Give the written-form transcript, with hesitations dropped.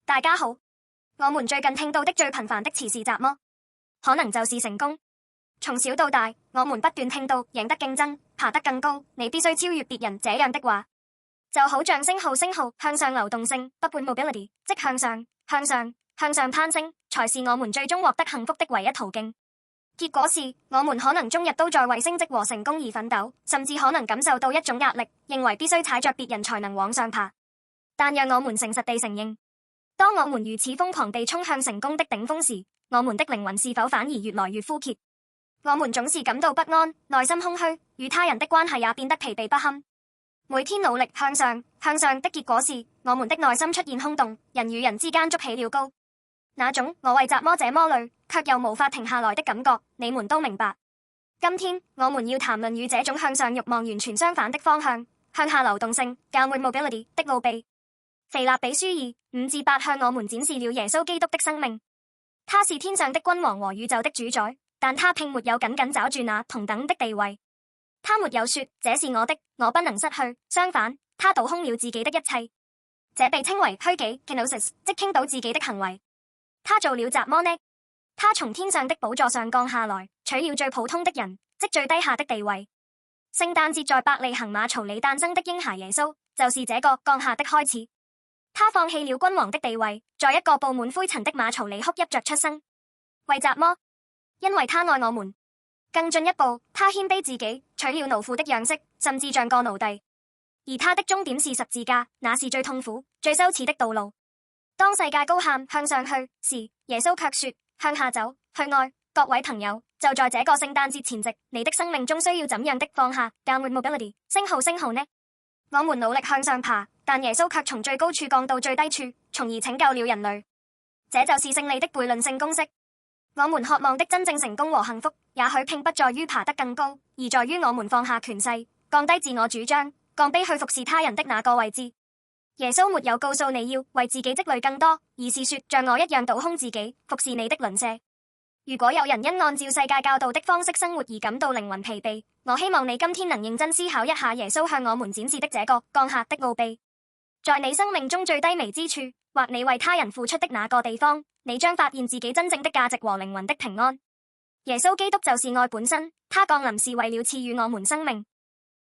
大家好，我們最近聽到的最頻繁的詞是什麼？可能就是成功。從小到大，我們不斷聽到贏得競爭、爬得更高，你必須超越別人這樣的話，就好像星號向上流動性 upward mobility， 即向上攀升，才是我們最終獲得幸福的唯一途徑。結果是我們可能終日都在為升職和成功而奮鬥，甚至可能感受到一種壓力，認為必須踩着別人才能往上爬。但讓我們誠實地承認，當我們如此瘋狂地衝向成功的頂峰時，我們的靈魂是否反而越來越枯竭？我們總是感到不安，內心空虛，與他人的關係也變得疲憊不堪。每天努力向上的結果是，我們的內心出現空洞，人與人之間築起了高，那種我為什麼這麼累，卻又無法停下來的感覺，你們都明白。今天我們要談論與這種向上慾望完全相反的方向，向下流動性 downward mobility 的奧秘。腓立比書2:5-8向我們展示了耶穌基督的生命，他是天上的君王和宇宙的主宰，但他並沒有緊緊抓住那同等的地位，他沒有說這是我的，我不能失去，相反，他倒空了自己的一切，這被稱為虛己 kenosis， 即傾倒自己的行為。他做了什麼呢？他從天上的寶座上降下來，取了最普通的人，即最低下的地位。聖誕節在伯利恆馬槽裏誕生的嬰孩耶穌，就是這個降下的開始。他放棄了君王的地位，在一個布滿灰塵的馬槽裏哭泣着出生。為什麼？因為他愛我們。更進一步，他謙卑自己，取了奴婦的樣式，甚至像個奴隸。而他的終點是十字架，那是最痛苦、最羞恥的道路。當世界高喊向上去時，耶穌卻說向下走，去愛。各位朋友，就在這個聖誕節前夕，你的生命中需要怎樣的放下 downward mobility 星號呢？我們努力向上爬，但耶穌卻從最高處降到最低處，從而拯救了人類。這就是勝利的悖論性公式。我們渴望的真正成功和幸福，也許並不在於爬得更高，而在於我們放下權勢，降低自我主張，降卑去服侍他人的那個位置。耶穌沒有告訴你要為自己積累更多，而是說像我一樣倒空自己，服侍你的鄰舍。如果有人因按照世界教導的方式生活而感到靈魂疲憊，我希望你今天能認真思考一下耶穌向我們展示的這個降下的奧秘。在你生命中最低微之處，或你為他人付出的那個地方，你將發現自己真正的價值和靈魂的平安。耶穌基督就是愛本身，他降臨是為了賜予我們生命，